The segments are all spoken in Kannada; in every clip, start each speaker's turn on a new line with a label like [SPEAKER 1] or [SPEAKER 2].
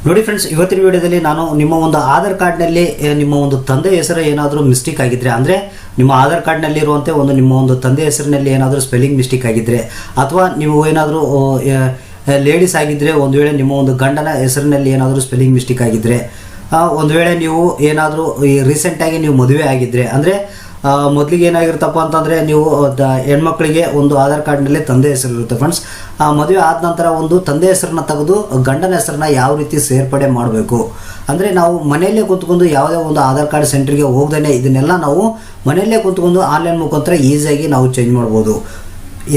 [SPEAKER 1] ನೋಡಿ ಫ್ರೆಂಡ್ಸ್, ಇವತ್ತಿನ ವಿಡಿಯೋದಲ್ಲಿ ನಾನು ನಿಮ್ಮ ಒಂದು ಆಧಾರ್ ಕಾರ್ಡ್ನಲ್ಲಿ ನಿಮ್ಮ ಒಂದು ತಂದೆ ಹೆಸರು ಏನಾದರೂ ಮಿಸ್ಟೇಕ್ ಆಗಿದ್ರೆ, ಅಂದರೆ ನಿಮ್ಮ ಆಧಾರ್ ಕಾರ್ಡ್ನಲ್ಲಿ ಇರುವಂತೆ ನಿಮ್ಮ ಒಂದು ತಂದೆ ಹೆಸರಿನಲ್ಲಿ ಏನಾದರೂ ಸ್ಪೆಲ್ಲಿಂಗ್ ಮಿಸ್ಟೇಕ್ ಆಗಿದ್ದರೆ, ಅಥವಾ ನೀವು ಏನಾದರೂ ಲೇಡೀಸ್ ಆಗಿದ್ದರೆ, ಒಂದು ವೇಳೆ ನಿಮ್ಮ ಒಂದು ಗಂಡನ ಹೆಸರಿನಲ್ಲಿ ಏನಾದರೂ ಸ್ಪೆಲ್ಲಿಂಗ್ ಮಿಸ್ಟೇಕ್ ಆಗಿದ್ದರೆ, ಒಂದು ವೇಳೆ ನೀವು ಏನಾದರೂ ರೀಸೆಂಟಾಗಿ ನೀವು ಮದುವೆ ಆಗಿದ್ದರೆ, ಅಂದರೆ ಮೊದಲಿಗೆ ಏನಾಗಿರುತ್ತಪ್ಪ ಅಂತಂದರೆ ನೀವು ಹೆಣ್ಮಕ್ಳಿಗೆ ಒಂದು ಆಧಾರ್ ಕಾರ್ಡ್ನಲ್ಲಿ ತಂದೆ ಹೆಸರು ಇರುತ್ತೆ ಫ್ರೆಂಡ್ಸ್. ಮದುವೆ ಆದ ನಂತರ ಒಂದು ತಂದೆ ಹೆಸರನ್ನ ತೆಗೆದು ಗಂಡನ ಹೆಸರನ್ನ ಯಾವ ರೀತಿ ಸೇರ್ಪಡೆ ಮಾಡಬೇಕು, ಅಂದರೆ ನಾವು ಮನೆಯಲ್ಲೇ ಕೂತ್ಕೊಂಡು ಯಾವುದೇ ಒಂದು ಆಧಾರ್ ಕಾರ್ಡ್ ಸೆಂಟ್ರಿಗೆ ಹೋಗ್ದೇ ಇದನ್ನೆಲ್ಲ ನಾವು ಮನೆಯಲ್ಲೇ ಕೂತ್ಕೊಂಡು ಆನ್ಲೈನ್ ಮುಖಾಂತರ ಈಸಿಯಾಗಿ ನಾವು ಚೇಂಜ್ ಮಾಡ್ಬೋದು.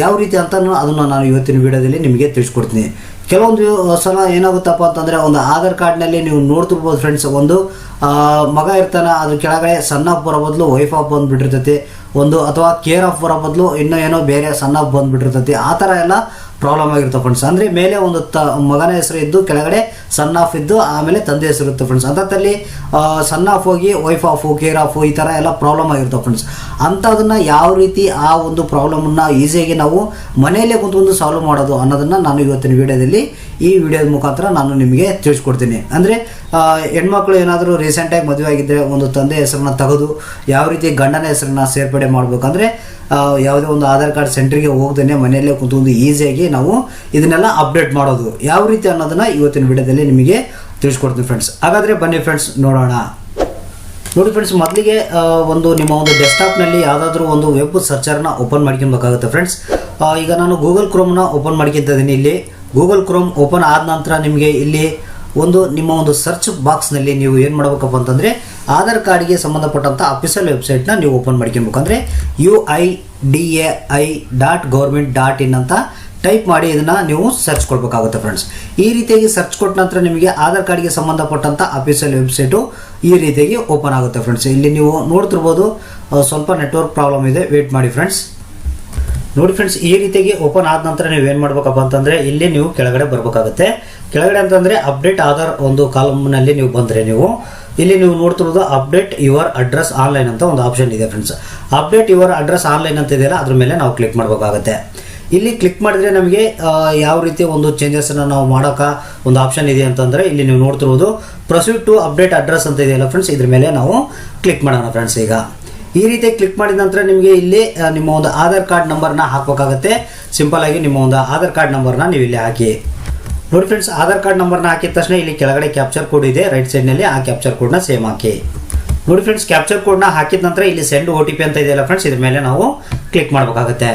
[SPEAKER 1] ಯಾವ ರೀತಿ ಅಂತ ಅದನ್ನು ನಾನು ಇವತ್ತಿನ ವಿಡಿಯೋದಲ್ಲಿ ನಿಮಗೆ ತಿಳಿಸ್ಕೊಡ್ತೀನಿ. ಕೆಲವೊಂದು ಸಲ ಏನಾಗುತ್ತಪ್ಪ ಅಂತಂದರೆ ಒಂದು ಆಧಾರ್ ಕಾರ್ಡ್ನಲ್ಲಿ ನೀವು ನೋಡ್ತಿರ್ಬೋದು ಫ್ರೆಂಡ್ಸ್, ಒಂದು ಮಗ ಇರ್ತಾನೆ, ಅದ್ರ ಕೆಳಗಡೆ ಸನ್ ಆಫ್ ಬರೋ ಬದಲು ವೈಫ್ ಆಫ್ ಬಂದುಬಿಟ್ಟಿರ್ತೈತಿ, ಒಂದು ಅಥವಾ ಕೇರ್ ಆಫ್ ಬರೋ ಬದಲು ಇನ್ನೂ ಏನೋ ಬೇರೆ ಸನ್ ಆಫ್ ಬಂದುಬಿಟ್ಟಿರ್ತೈತಿ. ಆ ಥರ ಎಲ್ಲ ಪ್ರಾಬ್ಲಮ್ ಆಗಿರುತ್ತೆ ಫ್ರೆಂಡ್ಸ್. ಅಂದರೆ ಮೇಲೆ ಒಂದು ಮಗನ ಹೆಸರು ಇದ್ದು ಕೆಳಗಡೆ ಸನ್ ಆಫ್ ಇದ್ದು ಆಮೇಲೆ ತಂದೆ ಹೆಸರು ಇರುತ್ತೆ ಫ್ರೆಂಡ್ಸ್. ಅಂಥದ್ದಲ್ಲಿ ಸನ್ ಆಫ್ ಹೋಗಿ ವೈಫ್ ಆಫು ಕೇರ್ ಆಫು ಈ ಥರ ಎಲ್ಲ ಪ್ರಾಬ್ಲಮ್ ಆಗಿರುತ್ತೆ ಫ್ರೆಂಡ್ಸ್. ಅಂಥದನ್ನು ಯಾವ ರೀತಿ ಆ ಒಂದು ಪ್ರಾಬ್ಲಮನ್ನು ಈಸಿಯಾಗಿ ನಾವು ಮನೆಯಲ್ಲೇ ಕುಂತ್ಕೊಂಡು ಸಾಲ್ವ್ ಮಾಡೋದು ಅನ್ನೋದನ್ನು ನಾನು ಇವತ್ತಿನ ವಿಡಿಯೋದಲ್ಲಿ ಈ ವಿಡಿಯೋದ ಮುಖಾಂತರ ನಾನು ನಿಮಗೆ ತಿಳಿಸ್ಕೊಡ್ತೀನಿ. ಅಂದರೆ ಹೆಣ್ಮಕ್ಳು ಏನಾದರೂ ರೀಸೆಂಟಾಗಿ ಮದುವೆ ಆಗಿದ್ದರೆ ಒಂದು ತಂದೆ ಹೆಸರನ್ನ ತೆಗೆದು ಯಾವ ರೀತಿ ಗಂಡನ ಹೆಸರನ್ನ ಸೇರ್ಪಡೆ ಮಾಡಬೇಕಂದ್ರೆ ಯಾವುದೇ ಒಂದು ಆಧಾರ್ ಕಾರ್ಡ್ ಸೆಂಟ್ರಿಗೆ ಹೋಗ್ದೇ ಮನೆಯಲ್ಲೇ ಕುಂತ್ಕೊಂಡು ಈಸಿಯಾಗಿ ನಾವು ಇದನ್ನೆಲ್ಲ ಅಪ್ಡೇಟ್ ಮಾಡೋದು ಯಾವ ರೀತಿ ಅನ್ನೋದನ್ನು ಇವತ್ತಿನ ವಿಡಿಯೋದಲ್ಲಿ ನಿಮಗೆ ತಿಳಿಸ್ಕೊಡ್ತೀನಿ ಫ್ರೆಂಡ್ಸ್. ಹಾಗಾದರೆ ಬನ್ನಿ ಫ್ರೆಂಡ್ಸ್ ನೋಡೋಣ. ನೋಡಿ ಫ್ರೆಂಡ್ಸ್, ಮೊದಲಿಗೆ ನಿಮ್ಮ ಒಂದು ಡೆಸ್ಕ್ಟಾಪ್ನಲ್ಲಿ ಯಾವುದಾದ್ರೂ ಒಂದು ವೆಬ್ ಸರ್ಚರ್ನ ಓಪನ್ ಮಾಡ್ಕೊಬೇಕಾಗುತ್ತೆ ಫ್ರೆಂಡ್ಸ್. ಈಗ ನಾನು ಗೂಗಲ್ ಕ್ರೋಮ್ನ ಓಪನ್ ಮಾಡ್ಕೊತಿದ್ದೀನಿ. ಇಲ್ಲಿ ಗೂಗಲ್ ಕ್ರೋಮ್ ಓಪನ್ ಆದ ನಂತರ ನಿಮಗೆ ಇಲ್ಲಿ ನಿಮ್ಮ ಒಂದು ಸರ್ಚ್ ಬಾಕ್ಸ್ನಲ್ಲಿ ನೀವು ಏನು ಮಾಡಬೇಕಪ್ಪ ಅಂತಂದರೆ ಆಧಾರ್ ಕಾರ್ಡ್ಗೆ ಸಂಬಂಧಪಟ್ಟಂಥ ಅಫಿಷಿಯಲ್ ವೆಬ್ಸೈಟ್ನ ನೀವು ಓಪನ್ ಮಾಡ್ಕೊಬೇಕು. ಅಂದರೆ UIDAI.government.in ಅಂತ ಟೈಪ್ ಮಾಡಿ ಇದನ್ನು ನೀವು ಸರ್ಚ್ ಕೊಡಬೇಕಾಗುತ್ತೆ ಫ್ರೆಂಡ್ಸ್. ಈ ರೀತಿಯಾಗಿ ಸರ್ಚ್ ಕೊಟ್ಟ ನಂತರ ನಿಮಗೆ ಆಧಾರ್ ಕಾರ್ಡ್ಗೆ ಸಂಬಂಧಪಟ್ಟಂಥ ಅಫಿಷಿಯಲ್ ವೆಬ್ಸೈಟು ಈ ರೀತಿಯಾಗಿ ಓಪನ್ ಆಗುತ್ತೆ ಫ್ರೆಂಡ್ಸ್. ಇಲ್ಲಿ ನೀವು ನೋಡ್ತಿರ್ಬೋದು, ಸ್ವಲ್ಪ ನೆಟ್ವರ್ಕ್ ಪ್ರಾಬ್ಲಮ್ ಇದೆ, ವೇಟ್ ಮಾಡಿ ಫ್ರೆಂಡ್ಸ್. ನೋಡಿ ಫ್ರೆಂಡ್ಸ್, ಈ ರೀತಿಯಾಗಿ ಓಪನ್ ಆದ ನಂತರ ನೀವು ಏನು ಮಾಡಬೇಕಪ್ಪ ಅಂತಂದರೆ ಇಲ್ಲಿ ನೀವು ಕೆಳಗಡೆ ಬರಬೇಕಾಗುತ್ತೆ. ಕೆಳಗಡೆ ಅಂತಂದರೆ ಅಪ್ಡೇಟ್ ಆಧಾರ್ ಒಂದು ಕಾಲಮ್ನಲ್ಲಿ ನೀವು ಬಂದರೆ ಇಲ್ಲಿ ನೀವು ನೋಡ್ತಿರೋದು ಅಪ್ಡೇಟ್ ಯುವರ್ ಅಡ್ರೆಸ್ ಆನ್ಲೈನ್ ಅಂತ ಒಂದು ಆಪ್ಷನ್ ಇದೆ friends. Update your address online ಅಂತ ಇದೆಯಲ್ಲ, ಅದ್ರ ಮೇಲೆ ನಾವು ಕ್ಲಿಕ್ ಮಾಡಬೇಕಾಗುತ್ತೆ. ಇಲ್ಲಿ ಕ್ಲಿಕ್ ಮಾಡಿದ್ರೆ ನಮಗೆ ಯಾವ ರೀತಿ ಒಂದು ಚೇಂಜಸ್ನ ನಾವು ಮಾಡೋಕೆ ಒಂದು ಆಪ್ಷನ್ ಇದೆ ಅಂತಂದರೆ ಇಲ್ಲಿ ನೀವು ನೋಡ್ತಿರೋದು ಪ್ರೊಸೀಡ್ ಟು ಅಪ್ಡೇಟ್ ಅಡ್ರೆಸ್ ಅಂತ ಇದೆಯಲ್ಲ ಫ್ರೆಂಡ್ಸ್, ಇದ್ರ ಮೇಲೆ ನಾವು ಕ್ಲಿಕ್ ಮಾಡೋಣ ಫ್ರೆಂಡ್ಸ್. ಈಗ ಈ ರೀತಿ ಕ್ಲಿಕ್ ಮಾಡಿದ ನಂತರ ನಿಮಗೆ ಇಲ್ಲಿ ನಿಮ್ಮ ಒಂದು ಆಧಾರ್ ಕಾರ್ಡ್ ನಂಬರ್ನ ಹಾಕಬೇಕಾಗುತ್ತೆ. ಸಿಂಪಲ್ ಆಗಿ ನಿಮ್ಮ ಒಂದು ಆಧಾರ್ ಕಾರ್ಡ್ ನಂಬರ್ನ ನೀವು ಇಲ್ಲಿ ಹಾಕಿ. ನೋಡಿ ಫ್ರೆಂಡ್ಸ್, ಆಧಾರ್ ಕಾರ್ಡ್ ನಂಬರ್ನ ಹಾಕಿದ ತಕ್ಷಣ ಇಲ್ಲಿ ಕೆಳಗಡೆ ಕ್ಯಾಪ್ಚರ್ ಕೋಡ್ ಇದೆ ರೈಟ್ ಸೈಡ್ನಲ್ಲಿ, ಆ ಕ್ಯಾಪ್ಚರ್ ಕೋಡ್ನ ಸೇಮ್ ಹಾಕಿ. ನೋಡಿ ಫ್ರೆಂಡ್ಸ್, ಕ್ಯಾಪ್ಚರ್ ಕೋಡ್ನ ಹಾಕಿದ ನಂತರ ಇಲ್ಲಿ ಸೆಂಡ್ OTP ಅಂತ ಇದೆಯಲ್ಲ ಫ್ರೆಂಡ್ಸ್, ಇದ್ರ ಮೇಲೆ ನಾವು ಕ್ಲಿಕ್ ಮಾಡಬೇಕಾಗುತ್ತೆ.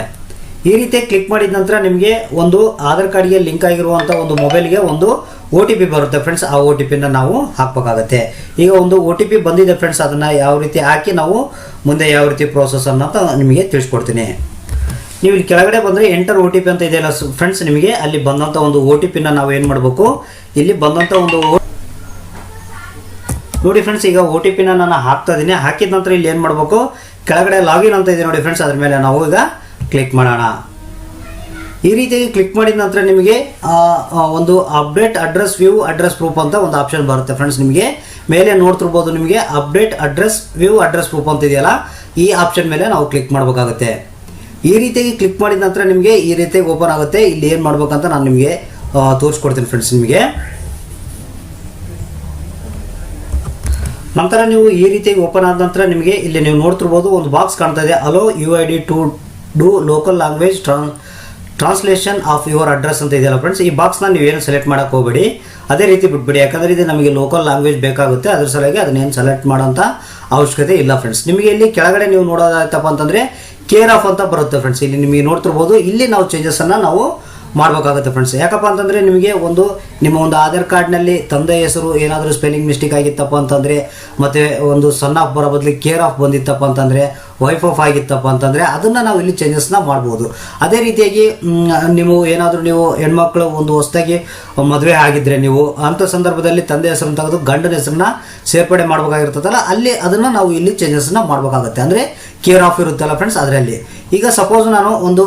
[SPEAKER 1] ಈ ರೀತಿ ಕ್ಲಿಕ್ ಮಾಡಿದ ನಂತರ ನಿಮಗೆ ಒಂದು ಆಧಾರ್ ಕಾರ್ಡ್ಗೆ ಲಿಂಕ್ ಆಗಿರುವಂಥ ಒಂದು ಮೊಬೈಲ್ಗೆ ಒಂದು OTP ಬರುತ್ತೆ ಫ್ರೆಂಡ್ಸ್. ಆ OTPನ ನಾವು ಹಾಕಬೇಕಾಗತ್ತೆ. ಈಗ ಒಂದು OTP ಬಂದಿದೆ ಫ್ರೆಂಡ್ಸ್, ಅದನ್ನು ಯಾವ ರೀತಿ ಹಾಕಿ ನಾವು ಮುಂದೆ ಯಾವ ರೀತಿ ಪ್ರೋಸೆಸ್ ಅನ್ನೋದು ನಿಮಗೆ ತಿಳಿಸ್ಕೊಡ್ತೀನಿ. ನೀವು ಇಲ್ಲಿ ಕೆಳಗಡೆ ಬಂದರೆ ಎಂಟರ್ OTP ಅಂತ ಇದೆಯಲ್ಲ ಫ್ರೆಂಡ್ಸ್, ನಿಮಗೆ ಅಲ್ಲಿ ಬಂದಂಥ ಒಂದು OTPನ ನಾವು ಏನು ಮಾಡಬೇಕು, ಇಲ್ಲಿ ಬಂದಂಥ ಒಂದು ನೋಡಿ ಫ್ರೆಂಡ್ಸ್, ಈಗ OTPನ ನಾನು ಹಾಕ್ತಾ ಇದ್ದೀನಿ. ಹಾಕಿದ ನಂತರ ಇಲ್ಲಿ ಏನು ಮಾಡಬೇಕು, ಕೆಳಗಡೆ ಲಾಗಿನ್ ಅಂತ ಇದೆ ನೋಡಿ ಫ್ರೆಂಡ್ಸ್, ಅದ್ರ ಮೇಲೆ ನಾವು ಈಗ ಕ್ಲಿಕ್ ಮಾಡೋಣ. ಈ ರೀತಿಯಾಗಿ ಕ್ಲಿಕ್ ಮಾಡಿದ ನಂತರ ನಿಮಗೆ ಒಂದು update address view address proof ಅಂತ ಒಂದು ಆಪ್ಷನ್ ಬರುತ್ತೆ ಫ್ರೆಂಡ್ಸ್. ನಿಮಗೆ ಮೇಲೆ ನೋಡ್ತಿರ್ಬೋದು, ನಿಮಗೆ update address view address proof ಅಂತ ಇದೆಯಲ್ಲ, ಈ ಆಪ್ಷನ್ ಮೇಲೆ ನಾವು ಕ್ಲಿಕ್ ಮಾಡಬೇಕಾಗುತ್ತೆ. ಈ ರೀತಿಯಾಗಿ ಕ್ಲಿಕ್ ಮಾಡಿದ ನಂತರ ನಿಮಗೆ ಈ ರೀತಿಯಾಗಿ ಓಪನ್ ಆಗುತ್ತೆ. ಇಲ್ಲಿ ಏನು ಮಾಡ್ಬೇಕಂತ ನಾನು ನಿಮಗೆ ತೋರಿಸ್ಕೊಡ್ತೀನಿ ಫ್ರೆಂಡ್ಸ್. ನಿಮಗೆ ನಂತರ ನೀವು ಈ ರೀತಿಯಾಗಿ ಓಪನ್ ಆದ ನಂತರ ನಿಮಗೆ ಇಲ್ಲಿ ನೀವು ನೋಡ್ತಿರ್ಬೋದು ಒಂದು ಬಾಕ್ಸ್ ಕಾಣ್ತಾ ಇದೆ, allow UID to do local language translation of your address ಅಂತ ಇದೆಯಲ್ಲ ಫ್ರೆಂಡ್ಸ್. ಈ ಬಾಕ್ಸ್ನ ನೀವೇನು ಸೆಲೆಕ್ಟ್ ಮಾಡೋಕೆ ಹೋಗಬೇಡಿ, ಅದೇ ರೀತಿ ಬಿಟ್ಬಿಡಿ. ಯಾಕಂದರೆ ಇದು ನಮಗೆ ಲೋಕಲ್ ಲ್ಯಾಂಗ್ವೇಜ್ ಬೇಕಾಗುತ್ತೆ, ಅದ್ರ ಸಲುವಾಗಿ ಅದನ್ನೇನು ಸೆಲೆಕ್ಟ್ ಮಾಡೋಂಥ ಅವಶ್ಯಕತೆ ಇಲ್ಲ ಫ್ರೆಂಡ್ಸ್. ನಿಮಗೆ ಇಲ್ಲಿ ಕೆಳಗಡೆ ನೀವು ನೋಡೋದಾಯ್ತಪ್ಪ ಅಂತಂದರೆ ಕೇರ್ ಆಫ್ ಅಂತ ಬರುತ್ತೆ ಫ್ರೆಂಡ್ಸ್. ಇಲ್ಲಿ ನಿಮಗೆ ನೋಡ್ತಿರ್ಬೋದು, ಇಲ್ಲಿ ನಾವು ಚೇಂಜಸನ್ನು ನಾವು ಮಾಡಬೇಕಾಗುತ್ತೆ ಫ್ರೆಂಡ್ಸ್. ಯಾಕಪ್ಪ ಅಂತಂದರೆ ನಿಮಗೆ ನಿಮ್ಮ ಒಂದು ಆಧಾರ್ ಕಾರ್ಡ್ನಲ್ಲಿ ತಂದೆ ಹೆಸರು ಏನಾದರೂ ಸ್ಪೆಲ್ಲಿಂಗ್ ಮಿಸ್ಟೇಕ್ ಆಗಿತ್ತಪ್ಪ ಅಂತಂದರೆ, ಮತ್ತು ಒಂದು ಸನ್ ಆಫ್ ಬರೋ ಬದಲಿಗೆ ಕೇರ್ ಆಫ್ ಬಂದಿತ್ತಪ್ಪ ಅಂತಂದರೆ, ವೈಫ್ ಆಫ್ ಆಗಿತ್ತಪ್ಪ ಅಂತಂದರೆ ಅದನ್ನು ನಾವು ಇಲ್ಲಿ ಚೇಂಜಸ್ನ ಮಾಡ್ಬೋದು. ಅದೇ ರೀತಿಯಾಗಿ ನೀವು ಹೆಣ್ಮಕ್ಳು ಒಂದು ಹೊಸದಾಗಿ ಮದುವೆ ಆಗಿದ್ದರೆ ನೀವು ಅಂಥ ಸಂದರ್ಭದಲ್ಲಿ ತಂದೆ ಹೆಸರನ್ನು ತೆಗೆದು ಗಂಡನ ಹೆಸರನ್ನ ಸೇರ್ಪಡೆ ಮಾಡಬೇಕಾಗಿರ್ತದಲ್ಲ, ಅಲ್ಲಿ ಅದನ್ನು ನಾವು ಇಲ್ಲಿ ಚೇಂಜಸ್ನ ಮಾಡಬೇಕಾಗುತ್ತೆ. ಅಂದರೆ ಕೇರ್ ಆಫ್ ಇರುತ್ತಲ್ಲ ಫ್ರೆಂಡ್ಸ್, ಅದರಲ್ಲಿ ಈಗ ಸಪೋಸ್ ನಾನು ಒಂದು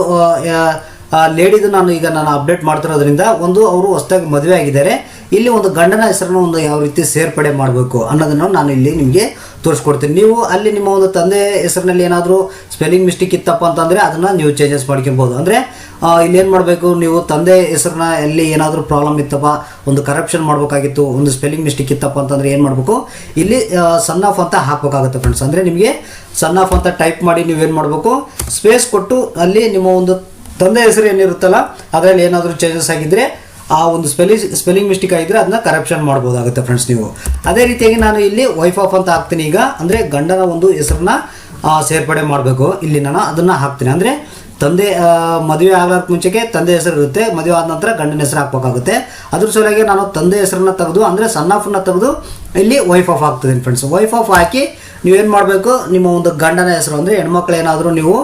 [SPEAKER 1] ಲೇಡಿದು ನಾನು ಅಪ್ಡೇಟ್ ಮಾಡ್ತಿರೋದ್ರಿಂದ ಒಂದು ಅವರು ಹೊಸದಾಗಿ ಮದುವೆ ಆಗಿದ್ದಾರೆ, ಇಲ್ಲಿ ಒಂದು ಗಂಡನ ಹೆಸರನ್ನು ಒಂದು ಯಾವ ರೀತಿ ಸೇರ್ಪಡೆ ಮಾಡಬೇಕು ಅನ್ನೋದನ್ನು ನಾನು ಇಲ್ಲಿ ನಿಮಗೆ ತೋರಿಸ್ಕೊಡ್ತೀನಿ. ನೀವು ಅಲ್ಲಿ ನಿಮ್ಮ ಒಂದು ತಂದೆ ಹೆಸರಿನಲ್ಲಿ ಏನಾದರೂ ಸ್ಪೆಲ್ಲಿಂಗ್ ಮಿಸ್ಟೇಕ್ ಇತ್ತಪ್ಪ ಅಂತಂದರೆ ಅದನ್ನು ನೀವು ಚೇಂಜಸ್ ಮಾಡ್ಕೊಬೋದು. ಅಂದರೆ ಇಲ್ಲೇನು ಮಾಡಬೇಕು, ನೀವು ತಂದೆ ಹೆಸರನ್ನ ಎಲ್ಲಿ ಏನಾದರೂ ಪ್ರಾಬ್ಲಮ್ ಇತ್ತಪ್ಪ, ಒಂದು ಕರಪ್ಷನ್ ಮಾಡಬೇಕಾಗಿತ್ತು, ಒಂದು ಸ್ಪೆಲ್ಲಿಂಗ್ ಮಿಸ್ಟೇಕ್ ಇತ್ತಪ್ಪ ಅಂತಂದರೆ ಏನು ಮಾಡಬೇಕು, ಇಲ್ಲಿ ಸನ್ ಆಫ್ ಅಂತ ಹಾಕಬೇಕಾಗುತ್ತೆ ಫ್ರೆಂಡ್ಸ್. ಅಂದರೆ ನಿಮಗೆ ಸನ್ ಆಫ್ ಅಂತ ಟೈಪ್ ಮಾಡಿ ನೀವೇನು ಮಾಡಬೇಕು, ಸ್ಪೇಸ್ ಕೊಟ್ಟು ಅಲ್ಲಿ ನಿಮ್ಮ ಒಂದು ತಂದೆ ಹೆಸರು ಏನಿರುತ್ತಲ್ಲ ಅದರಲ್ಲಿ ಏನಾದರೂ ಚೇಂಜಸ್ ಆಗಿದ್ದರೆ ಆ ಒಂದು ಸ್ಪೆಲ್ಲಿಂಗ್ ಮಿಸ್ಟೇಕ್ ಆಗಿದ್ದರೆ ಅದನ್ನ ಕರಪ್ಷನ್ ಮಾಡ್ಬೋದಾಗುತ್ತೆ ಫ್ರೆಂಡ್ಸ್ ನೀವು. ಅದೇ ರೀತಿಯಾಗಿ ನಾನು ಇಲ್ಲಿ ವೈಫ್ ಆಫ್ ಅಂತ ಹಾಕ್ತೀನಿ ಈಗ. ಅಂದರೆ ಗಂಡನ ಒಂದು ಹೆಸರನ್ನ ಸೇರ್ಪಡೆ ಮಾಡಬೇಕು, ಇಲ್ಲಿ ನಾನು ಅದನ್ನು ಹಾಕ್ತೀನಿ. ಅಂದರೆ ತಂದೆ ಮದುವೆ ಆಗೋಕ್ಕೆ ಮುಂಚೆಗೆ ತಂದೆ ಹೆಸರು ಇರುತ್ತೆ, ಮದುವೆ ಆದ ನಂತರ ಗಂಡನ ಹೆಸರು ಹಾಕಬೇಕಾಗುತ್ತೆ. ಅದ್ರ ಸಲುವಾಗಿ ನಾನು ತಂದೆ ಹೆಸರನ್ನ ತೆಗೆದು ಅಂದರೆ ಸನ್ ಆಫನ್ನ ತೆಗೆದು ಇಲ್ಲಿ ವೈಫ್ ಆಫ್ ಹಾಕ್ತಿದ್ದೀನಿ ಫ್ರೆಂಡ್ಸ್. ವೈಫ್ ಆಫ್ ಹಾಕಿ ನೀವೇನು ಮಾಡಬೇಕು, ನಿಮ್ಮ ಒಂದು ಗಂಡನ ಹೆಸರು ಅಂದರೆ ಹೆಣ್ಮಕ್ಳು ಏನಾದರೂ ನೀವು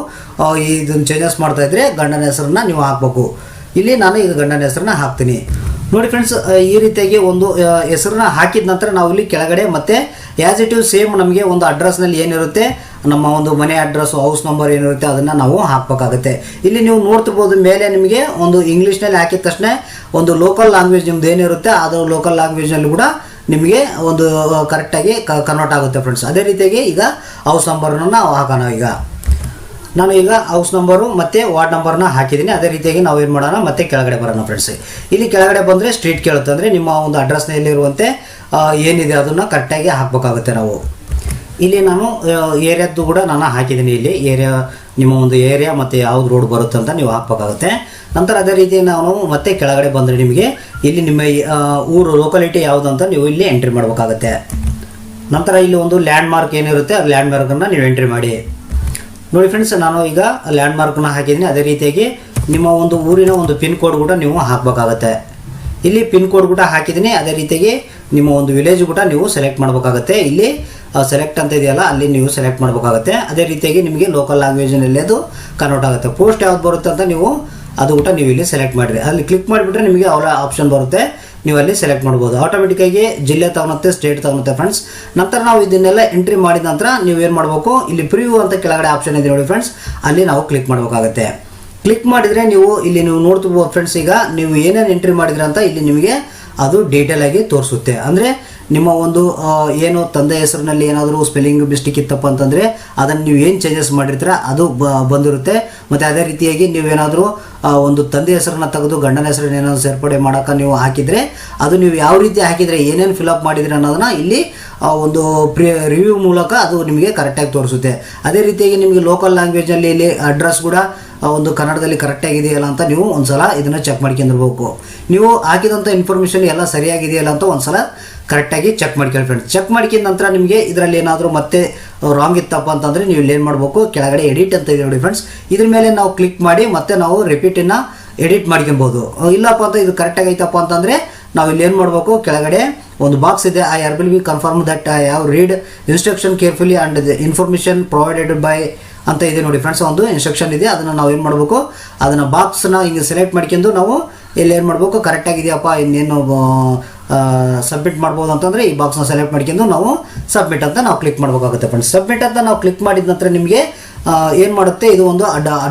[SPEAKER 1] ಇದನ್ನು ಚೇಂಜಸ್ ಮಾಡ್ತಾಯಿದ್ರೆ ಗಂಡನ ಹೆಸರನ್ನ ನೀವು ಹಾಕಬೇಕು. ಇಲ್ಲಿ ನಾನು ಈಗ ಗಂಡನ ಹೆಸರನ್ನ ಹಾಕ್ತೀನಿ ನೋಡಿ ಫ್ರೆಂಡ್ಸ್. ಈ ರೀತಿಯಾಗಿ ಒಂದು ಹೆಸರನ್ನ ಹಾಕಿದ ನಂತರ ನಾವು ಇಲ್ಲಿ ಕೆಳಗಡೆ ಮತ್ತೆ ಆ್ಯಸ್ ಇಟ್ ಈಸ್ ಸೇಮ್ ನಮಗೆ ಒಂದು ಅಡ್ರೆಸ್ನಲ್ಲಿ ಏನಿರುತ್ತೆ, ನಮ್ಮ ಒಂದು ಮನೆ ಅಡ್ರೆಸ್ಸು, ಹೌಸ್ ನಂಬರ್ ಏನಿರುತ್ತೆ ಅದನ್ನು ನಾವು ಹಾಕಬೇಕಾಗುತ್ತೆ. ಇಲ್ಲಿ ನೀವು ನೋಡ್ತಿರ್ಬೋದು ಮೇಲೆ ನಿಮಗೆ ಒಂದು ಇಂಗ್ಲೀಷ್ನಲ್ಲಿ ಹಾಕಿದ ತಕ್ಷಣ ಒಂದು ಲೋಕಲ್ ಲ್ಯಾಂಗ್ವೇಜ್ ನಿಮ್ದು ಏನಿರುತ್ತೆ ಅದು ಲೋಕಲ್ ಲ್ಯಾಂಗ್ವೇಜ್ನಲ್ಲಿ ಕೂಡ ನಿಮಗೆ ಒಂದು ಕರೆಕ್ಟಾಗಿ ಕನ್ವರ್ಟ್ ಆಗುತ್ತೆ ಫ್ರೆಂಡ್ಸ್. ಅದೇ ರೀತಿಯಾಗಿ ಈಗ ಹೌಸ್ ನಂಬರನ್ನು ನಾವು ಹಾಕೋಣ. ನಾನು ಈಗ ಹೌಸ್ ನಂಬರು ಮತ್ತು ವಾರ್ಡ್ ನಂಬರ್ನ ಹಾಕಿದ್ದೀನಿ. ಅದೇ ರೀತಿಯಾಗಿ ನಾವು ಏನು ಮಾಡೋಣ, ಮತ್ತೆ ಕೆಳಗಡೆ ಬರೋಣ ಫ್ರೆಂಡ್ಸ್. ಇಲ್ಲಿ ಕೆಳಗಡೆ ಬಂದರೆ ಸ್ಟ್ರೀಟ್ ಕೇಳುತ್ತೆ, ಅಂದರೆ ನಿಮ್ಮ ಒಂದು ಅಡ್ರೆಸ್ನಲ್ಲಿರುವಂತೆ ಏನಿದೆ ಅದನ್ನು ಕರೆಕ್ಟಾಗಿ ಹಾಕಬೇಕಾಗುತ್ತೆ ನಾವು. ಇಲ್ಲಿ ನಾನು ಏರಿಯಾದ್ದು ಕೂಡ ನಾನು ಹಾಕಿದ್ದೀನಿ. ಇಲ್ಲಿ ಏರಿಯಾ ನಿಮ್ಮ ಒಂದು ಏರಿಯಾ ಮತ್ತು ಯಾವ್ದು ರೋಡ್ ಬರುತ್ತೆ ಅಂತ ನೀವು ಹಾಕಬೇಕಾಗುತ್ತೆ. ನಂತರ ಅದೇ ರೀತಿ ನಾವು ಮತ್ತೆ ಕೆಳಗಡೆ ಬಂದರೆ ನಿಮಗೆ ಇಲ್ಲಿ ನಿಮ್ಮ ಊರು ಲೋಕಾಲಿಟಿ ಯಾವುದು ಅಂತ ನೀವು ಇಲ್ಲಿ ಎಂಟ್ರಿ ಮಾಡಬೇಕಾಗುತ್ತೆ. ನಂತರ ಇಲ್ಲಿ ಒಂದು ಲ್ಯಾಂಡ್ ಮಾರ್ಕ್ ಏನಿರುತ್ತೆ ಆ ಲ್ಯಾಂಡ್ ಮಾರ್ಕನ್ನು ನೀವು ಎಂಟ್ರಿ ಮಾಡಿ ನೋಡಿ ಫ್ರೆಂಡ್ಸ್. ನಾನು ಈಗ ಲ್ಯಾಂಡ್ ಮಾರ್ಕನ್ನು ಹಾಕಿದ್ದೀನಿ. ಅದೇ ರೀತಿಯಾಗಿ ನಿಮ್ಮ ಒಂದು ಊರಿನ ಒಂದು ಪಿನ್ ಕೋಡ್ ಕೂಡ ನೀವು ಹಾಕಬೇಕಾಗತ್ತೆ. ಇಲ್ಲಿ ಪಿನ್ ಕೋಡ್ ಕೂಡ ಹಾಕಿದ್ದೀನಿ. ಅದೇ ರೀತಿಯಾಗಿ ನಿಮ್ಮ ಒಂದು ವಿಲೇಜ್ ಕೂಡ ನೀವು ಸೆಲೆಕ್ಟ್ ಮಾಡಬೇಕಾಗತ್ತೆ. ಇಲ್ಲಿ ಸೆಲೆಕ್ಟ್ ಅಂತ ಇದೆಯಲ್ಲ ಅಲ್ಲಿ ನೀವು ಸೆಲೆಕ್ಟ್ ಮಾಡಬೇಕಾಗತ್ತೆ. ಅದೇ ರೀತಿಯಾಗಿ ನಿಮಗೆ ಲೋಕಲ್ ಲ್ಯಾಂಗ್ವೇಜ್ನಲ್ಲಿ ಅದು ಕನ್ವರ್ಟ್ ಆಗುತ್ತೆ. ಪೋಸ್ಟ್ ಯಾವ್ದು ಬರುತ್ತೆ ಅಂತ ನೀವು ಅದು ಕೂಡ ನೀವು ಇಲ್ಲಿ ಸೆಲೆಕ್ಟ್ ಮಾಡಿರಿ. ಅಲ್ಲಿ ಕ್ಲಿಕ್ ಮಾಡಿಬಿಟ್ರೆ ನಿಮಗೆ ಅವರ ಆಪ್ಷನ್ ಬರುತ್ತೆ, ನೀವು ಅಲ್ಲಿ ಸೆಲೆಕ್ಟ್ ಮಾಡ್ಬೋದು. ಆಟೋಮೆಟಿಕ್ಕಾಗಿ ಜಿಲ್ಲೆ ತಗೊಳುತ್ತೆ, ಸ್ಟೇಟ್ ತಗೊಳುತ್ತೆ ಫ್ರೆಂಡ್ಸ್. ನಂತರ ನಾವು ಇದನ್ನೆಲ್ಲ ಎಂಟ್ರಿ ಮಾಡಿದ ನಂತರ ನೀವೇನು ಮಾಡಬೇಕು, ಇಲ್ಲಿ ಪ್ರಿವ್ಯೂ ಅಂತ ಕೆಳಗಡೆ ಆಪ್ಷನ್ ಇದೆ ನೋಡಿ ಫ್ರೆಂಡ್ಸ್, ಅಲ್ಲಿ ನಾವು ಕ್ಲಿಕ್ ಮಾಡಬೇಕಾಗುತ್ತೆ. ಕ್ಲಿಕ್ ಮಾಡಿದರೆ ನೀವು ಇಲ್ಲಿ ನೀವು ನೋಡ್ತಿರ್ಬೋದು ಫ್ರೆಂಡ್ಸ್, ಈಗ ನೀವು ಏನೇನು ಎಂಟ್ರಿ ಮಾಡಿದ್ರೆ ಅಂತ ಇಲ್ಲಿ ನಿಮಗೆ ಅದು ಡೀಟೇಲ್ ಆಗಿ ತೋರಿಸುತ್ತೆ. ಅಂದರೆ ನಿಮ್ಮ ಒಂದು ಏನು ತಂದೆ ಹೆಸರಿನಲ್ಲಿ ಏನಾದರೂ ಸ್ಪೆಲ್ಲಿಂಗ್ ಮಿಸ್ಟೇಕ್ ಇತ್ತಪ್ಪ ಅಂತಂದರೆ ಅದನ್ನು ನೀವು ಏನು ಚೇಂಜಸ್ ಮಾಡಿರ್ತೀರ ಅದು ಬಂದಿರುತ್ತೆ. ಮತ್ತು ಅದೇ ರೀತಿಯಾಗಿ ನೀವೇನಾದರೂ ಒಂದು ತಂದೆ ಹೆಸರನ್ನ ತೆಗೆದು ಗಂಡನ ಹೆಸರನ್ನ ಏನಾದರೂ ಸೇರ್ಪಡೆ ಮಾಡೋಕೆ ನೀವು ಹಾಕಿದರೆ ಅದು ನೀವು ಯಾವ ರೀತಿ ಹಾಕಿದರೆ ಏನೇನು ಫಿಲಪ್ ಮಾಡಿದರೆ ಅನ್ನೋದನ್ನ ಇಲ್ಲಿ ಒಂದು ರಿವ್ಯೂ ಮೂಲಕ ಅದು ನಿಮಗೆ ಕರೆಕ್ಟಾಗಿ ತೋರಿಸುತ್ತೆ. ಅದೇ ರೀತಿಯಾಗಿ ನಿಮಗೆ ಲೋಕಲ್ ಲ್ಯಾಂಗ್ವೇಜಲ್ಲಿ ಇಲ್ಲಿ ಅಡ್ರೆಸ್ ಕೂಡ ಒಂದು ಕನ್ನಡದಲ್ಲಿ ಕರೆಕ್ಟಾಗಿದೆಯಲ್ಲ ಅಂತ ನೀವು ಒಂದು ಸಲ ಇದನ್ನು ಚೆಕ್ ಮಾಡ್ಕೊಂಡಿರ್ಬೇಕು. ನೀವು ಹಾಕಿದಂಥ ಇನ್ಫಾರ್ಮೇಷನ್ ಎಲ್ಲ ಸರಿಯಾಗಿದೆಯಲ್ಲ ಅಂತ ಒಂದು ಸಲ ಕರೆಕ್ಟಾಗಿ ಚೆಕ್ ಮಾಡ್ಕೊಳ್ಳಿ ಫ್ರೆಂಡ್ಸ್. ಚೆಕ್ ಮಾಡ್ಕಿದ ನಂತರ ನಿಮಗೆ ಇದರಲ್ಲಿ ಏನಾದರೂ ಮತ್ತೆ ರಾಂಗ್ ಇತ್ತಪ್ಪ ಅಂತಂದರೆ ನೀವು ಇಲ್ಲಿ ಏನು ಮಾಡಬೇಕು, ಕೆಳಗಡೆ ಎಡಿಟ್ ಅಂತ ಇದೆ ನೋಡಿ ಫ್ರೆಂಡ್ಸ್, ಇದ್ರ ಮೇಲೆ ನಾವು ಕ್ಲಿಕ್ ಮಾಡಿ ಮತ್ತೆ ನಾವು ರಿಪೀಟನ್ನು ಎಡಿಟ್ ಮಾಡ್ಕೊಬೋದು. ಇಲ್ಲಪ್ಪ ಅಂತ ಇದು ಕರೆಕ್ಟಾಗಿ ಐತಪ್ಪ ಅಂತಂದರೆ ನಾವು ಇಲ್ಲಿ ಏನು ಮಾಡಬೇಕು, ಕೆಳಗಡೆ ಒಂದು ಬಾಕ್ಸ್ ಇದೆ, I will be confirm that I have read instruction carefully and the information provided by ಅಂತ ಇದೆ ನೋಡಿ ಫ್ರೆಂಡ್ಸ್. ಒಂದು ಇನ್ಸ್ಟ್ರಕ್ಷನ್ ಇದೆ, ಅದನ್ನು ನಾವು ಏನು ಮಾಡಬೇಕು, ಅದನ್ನು ಬಾಕ್ಸ್ನ ಹಿಂಗೆ ಸೆಲೆಕ್ಟ್ ಮಾಡ್ಕೊಂಡು ನಾವು ಇಲ್ಲಿ ಏನು ಮಾಡಬೇಕು, ಕರೆಕ್ಟಾಗಿದೆಯಪ್ಪ ಇನ್ನೇನು ಸಬ್ಮಿಟ್ ಮಾಡ್ಬೋದು ಅಂತಂದರೆ ಈ ಬಾಕ್ಸ್ನ ಸೆಲೆಕ್ಟ್ ಮಾಡ್ಕೊಂಡು ನಾವು ಸಬ್ಮಿಟ್ ಅಂತ ನಾವು ಕ್ಲಿಕ್ ಮಾಡಬೇಕಾಗುತ್ತೆ ಫ್ರೆಂಡ್ಸ್. ಸಬ್ಮಿಟ್ ಅಂತ ನಾವು ಕ್ಲಿಕ್ ಮಾಡಿದ ನಂತರ ನಿಮಗೆ ಏನು ಮಾಡುತ್ತೆ, ಇದು ಒಂದು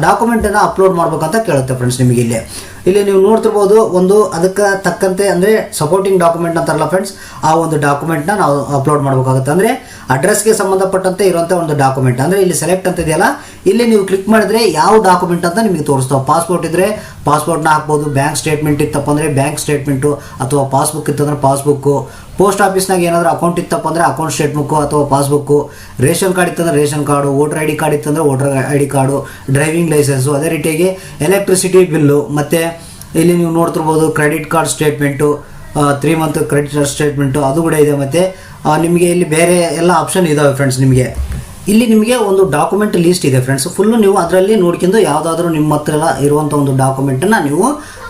[SPEAKER 1] ಡಾಕ್ಯುಮೆಂಟನ್ನು ಅಪ್ಲೋಡ್ ಮಾಡ್ಬೇಕಂತ ಕೇಳುತ್ತೆ ಫ್ರೆಂಡ್ಸ್. ನಿಮಗೆ ಇಲ್ಲಿ ನೀವು ನೋಡ್ತಿರ್ಬೋದು ಒಂದು ಅದಕ್ಕೆ ತಕ್ಕಂತೆ ಅಂದರೆ ಸಪೋರ್ಟಿಂಗ್ ಡಾಕ್ಯುಮೆಂಟ್ ಅಂತಾರಲ್ಲ ಫ್ರೆಂಡ್ಸ್, ಆ ಒಂದು ಡಾಕ್ಯುಮೆಂಟ್ನ ನಾವು ಅಪ್ಲೋಡ್ ಮಾಡಬೇಕಾಗುತ್ತೆ. ಅಂದರೆ ಅಡ್ರೆಸ್ಗೆ ಸಂಬಂಧಪಟ್ಟಂತೆ ಇರುವಂಥ ಒಂದು ಡಾಕ್ಯುಮೆಂಟ್. ಅಂದರೆ ಇಲ್ಲಿ ಸೆಲೆಕ್ಟ್ ಅಂತ ಇದೆಯಲ್ಲ, ಇಲ್ಲಿ ನೀವು ಕ್ಲಿಕ್ ಮಾಡಿದರೆ ಯಾವ ಡಾಕ್ಯುಮೆಂಟ್ ಅಂತ ನಿಮಗೆ ತೋರಿಸ್ತಾವೆ. ಪಾಸ್ಪೋರ್ಟ್ ಇದ್ದರೆ ಪಾಸ್ಪೋರ್ಟ್ನ ಹಾಕ್ಬೋದು, ಬ್ಯಾಂಕ್ ಸ್ಟೇಟ್ಮೆಂಟ್ ಇತ್ತಪ್ಪ ಅಂದರೆ ಬ್ಯಾಂಕ್ ಸ್ಟೇಟ್ಮೆಂಟು, ಅಥವಾ ಪಾಸ್ಬುಕ್ ಇತ್ತಂದರೆ ಪಾಸ್ಬುಕ್ಕು, ಪೋಸ್ಟ್ ಆಫೀಸ್ನಾಗ ಏನಾದರೂ ಅಕೌಂಟ್ ಇತ್ತಪ್ಪ ಅಂದರೆ ಅಕೌಂಟ್ ಸ್ಟೇಟ್ಬುಕ್ಕು ಅಥವಾ ಪಾಸ್ಬುಕ್ಕು, ರೇಷನ್ ಕಾರ್ಡ್ ಇತ್ತಂದರೆ ration card, voter I D card ಇತ್ತಂದರೆ voter I D card, driving licence, ಅದೇ ರೀತಿಯಾಗಿ ಎಲೆಕ್ಟ್ರಿಸಿಟಿ ಬಿಲ್ಲು, ಮತ್ತು ಇಲ್ಲಿ ನೀವು ನೋಡ್ತಿರ್ಬೋದು credit card statement, 3 month credit card statement ಅದು ಕೂಡ ಇದೆ. ಮತ್ತು ನಿಮಗೆ ಇಲ್ಲಿ ಬೇರೆ ಎಲ್ಲ ಆಪ್ಷನ್ ಇದ್ದಾವೆ ಫ್ರೆಂಡ್ಸ್. ಇಲ್ಲಿ ನಿಮಗೆ ಒಂದು ಡಾಕ್ಯುಮೆಂಟ್ ಲೀಸ್ಟ್ ಇದೆ ಫ್ರೆಂಡ್ಸ್. ಫುಲ್ಲು ನೀವು ಅದರಲ್ಲಿ ನೋಡ್ಕೊಂಡು ಯಾವುದಾದ್ರೂ ನಿಮ್ಮ ಹತ್ರ ಇರುವಂಥ ಒಂದು ಡಾಕ್ಯುಮೆಂಟನ್ನು ನೀವು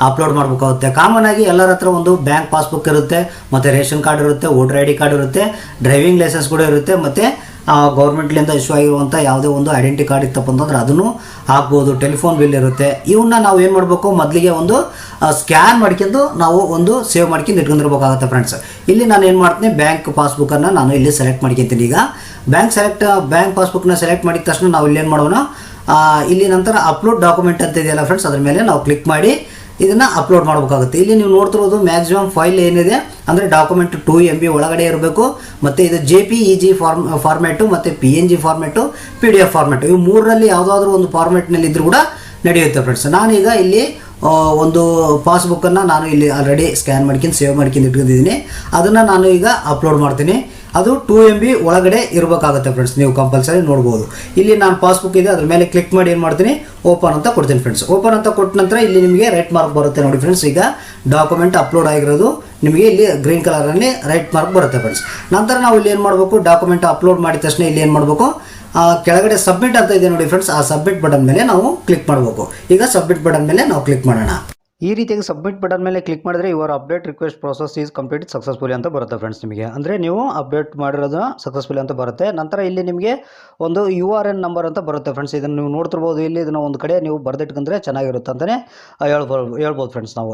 [SPEAKER 1] ಅಪ್ಲೋಡ್ ಮಾಡಬೇಕಾಗುತ್ತೆ. ಕಾಮನ್ ಆಗಿ ಎಲ್ಲರ ಹತ್ರ ಒಂದು ಬ್ಯಾಂಕ್ ಪಾಸ್ಬುಕ್ ಇರುತ್ತೆ, ಮತ್ತು ರೇಷನ್ ಕಾರ್ಡ್ ಇರುತ್ತೆ, ವೋಟರ್ ಐ ಡಿ ಕಾರ್ಡ್ ಇರುತ್ತೆ, ಡ್ರೈವಿಂಗ್ ಲೈಸೆನ್ಸ್ ಕೂಡ ಇರುತ್ತೆ, ಮತ್ತು ಗೌರ್ಮೆಂಟ್ಲಿಂದ ಇಶ್ಯೂ ಆಗಿರುವಂಥ ಯಾವುದೇ ಒಂದು ಐಡೆಂಟಿ ಕಾರ್ಡ್ ಇತ್ತಪ್ಪ ಅಂತಂದ್ರೆ ಅದನ್ನು ಹಾಕ್ಬೋದು. ಟೆಲಿಫೋನ್ ಬಿಲ್ ಇರುತ್ತೆ. ಇವನ್ನ ನಾವು ಏನು ಮಾಡಬೇಕು, ಮೊದಲಿಗೆ ಒಂದು ಸ್ಕ್ಯಾನ್ ಮಾಡ್ಕೊಂಡು ನಾವು ಒಂದು ಸೇವ್ ಮಾಡ್ಕೊಂಡು ಇಟ್ಕೊಂಡಿರ್ಬೇಕಾಗುತ್ತೆ ಫ್ರೆಂಡ್ಸ್. ಇಲ್ಲಿ ನಾನು ಏನು ಮಾಡ್ತೀನಿ, ಬ್ಯಾಂಕ್ ಪಾಸ್ಬುಕ್ಕನ್ನು ನಾನು ಇಲ್ಲಿ ಸೆಲೆಕ್ಟ್ ಮಾಡ್ಕೊತೀನಿ. ಈಗ ಬ್ಯಾಂಕ್ ಪಾಸ್ಬುಕ್ನ ಸೆಲೆಕ್ಟ್ ಮಾಡಿದ ತಕ್ಷಣ ನಾವು ಇಲ್ಲಿ ಏನು ಮಾಡೋಣ, ಇಲ್ಲಿ ನಂತರ ಅಪ್ಲೋಡ್ ಡಾಕ್ಯುಮೆಂಟ್ ಅಂತ ಇದೆಯಲ್ಲ ಫ್ರೆಂಡ್ಸ್, ಅದ್ರ ಮೇಲೆ ನಾವು ಕ್ಲಿಕ್ ಮಾಡಿ ಇದನ್ನು ಅಪ್ಲೋಡ್ ಮಾಡಬೇಕಾಗುತ್ತೆ. ಇಲ್ಲಿ ನೀವು ನೋಡ್ತಿರೋದು ಮ್ಯಾಕ್ಸಿಮಮ್ ಫೈಲ್ ಏನಿದೆ ಅಂದರೆ ಡಾಕ್ಯುಮೆಂಟ್ 2 MB ಒಳಗಡೆ ಇರಬೇಕು. ಮತ್ತು ಇದು JPEG ಫಾರ್ಮ್ಯಾಟು ಮತ್ತು PNG ಫಾರ್ಮ್ಯಾಟು, PDF ಫಾರ್ಮ್ಯಾಟು, ಇವು ಮೂರರಲ್ಲಿ ಯಾವುದಾದ್ರೂ ಒಂದು ಫಾರ್ಮ್ಯಾಟ್ನಲ್ಲಿ ಇದ್ರೂ ಕೂಡ ನಡೆಯುತ್ತೆ ಫ್ರೆಂಡ್ಸ್. ನಾನೀಗ ಇಲ್ಲಿ ಒಂದು ಪಾಸ್ಬುಕ್ಕನ್ನು ನಾನು ಇಲ್ಲಿ ಆಲ್ರೆಡಿ ಸ್ಕ್ಯಾನ್ ಮಾಡ್ಕೊಂಡು ಸೇವ್ ಮಾಡ್ಕೊಂಡು ಇಟ್ಕೊಂಡಿದ್ದೀನಿ. ಅದನ್ನು ನಾನು ಈಗ ಅಪ್ಲೋಡ್ ಮಾಡ್ತೀನಿ. ಅದು 2 MB ಒಳಗಡೆ ಇರಬೇಕಾಗುತ್ತೆ ಫ್ರೆಂಡ್ಸ್, ನೀವು ಕಂಪಲ್ಸರಿ ನೋಡ್ಬೋದು. ಇಲ್ಲಿ ನಾನು ಪಾಸ್ಬುಕ್ ಇದೆ, ಅದ್ರ ಮೇಲೆ ಕ್ಲಿಕ್ ಮಾಡಿ ಏನು ಮಾಡ್ತೀನಿ, ಓಪನ್ ಅಂತ ಕೊಡ್ತೀನಿ ಫ್ರೆಂಡ್ಸ್. ಓಪನ್ ಅಂತ ಕೊಟ್ಟ ನಂತರ ಇಲ್ಲಿ ನಿಮಗೆ ರೈಟ್ ಮಾರ್ಕ್ ಬರುತ್ತೆ ನೋಡಿ ಫ್ರೆಂಡ್ಸ್. ಈಗ ಡಾಕ್ಯುಮೆಂಟ್ ಅಪ್ಲೋಡ್ ಆಗಿರೋದು ನಿಮಗೆ ಇಲ್ಲಿ ಗ್ರೀನ್ ಕಲರಲ್ಲಿ ರೈಟ್ ಮಾರ್ಕ್ ಬರುತ್ತೆ ಫ್ರೆಂಡ್ಸ್. ನಂತರ ನಾವು ಇಲ್ಲಿ ಏನು ಮಾಡಬೇಕು, ಡಾಕ್ಯುಮೆಂಟ್ ಅಪ್ಲೋಡ್ ಮಾಡಿದ ತಕ್ಷಣ ಇಲ್ಲಿ ಏನು ಮಾಡಬೇಕು, ಕೆಳಗಡೆ ಸಬ್ಮಿಟ್ ಅಂತ ಇದೆ ನೋಡಿ ಫ್ರೆಂಡ್ಸ್, ಆ ಸಬ್ಮಿಟ್ ಬಟನ್ ಮೇಲೆ ನಾವು ಕ್ಲಿಕ್ ಮಾಡಬೇಕು. ಈಗ ಸಬ್ಮಿಟ್ ಬಟನ್ ಮೇಲೆ ನಾವು ಕ್ಲಿಕ್ ಮಾಡೋಣ. ಈ ರೀತಿಯಾಗಿ ಸಬ್ಮಿಟ್ ಬಟನ್ ಮೇಲೆ ಕ್ಲಿಕ್ ಮಾಡಿದ್ರೆ your update request process is complete successfully ಅಂತ ಬರುತ್ತೆ ಫ್ರೆಂಡ್ಸ್. ನಿಮಗೆ ಅಂದರೆ ನೀವು ಅಪ್ಡೇಟ್ ಮಾಡಿರೋದು ಸಕ್ಸಸ್ಫುಲಿ ಅಂತ ಬರುತ್ತೆ. ನಂತರ ಇಲ್ಲಿ ನಿಮಗೆ ಒಂದು URN ನಂಬರ್ ಅಂತ ಬರುತ್ತೆ ಫ್ರೆಂಡ್ಸ್. ಇದನ್ನು ನೀವು ನೋಡ್ತಿರ್ಬೋದು. ಇಲ್ಲಿ ಇದನ್ನು ಒಂದು ಕಡೆ ನೀವು ಬರೆದಿಟ್ಕೊಂಡ್ರೆ ಚೆನ್ನಾಗಿರುತ್ತೆ ಅಂತಲೇ ಹೇಳ್ಬೋದು ಫ್ರೆಂಡ್ಸ್ ನಾವು.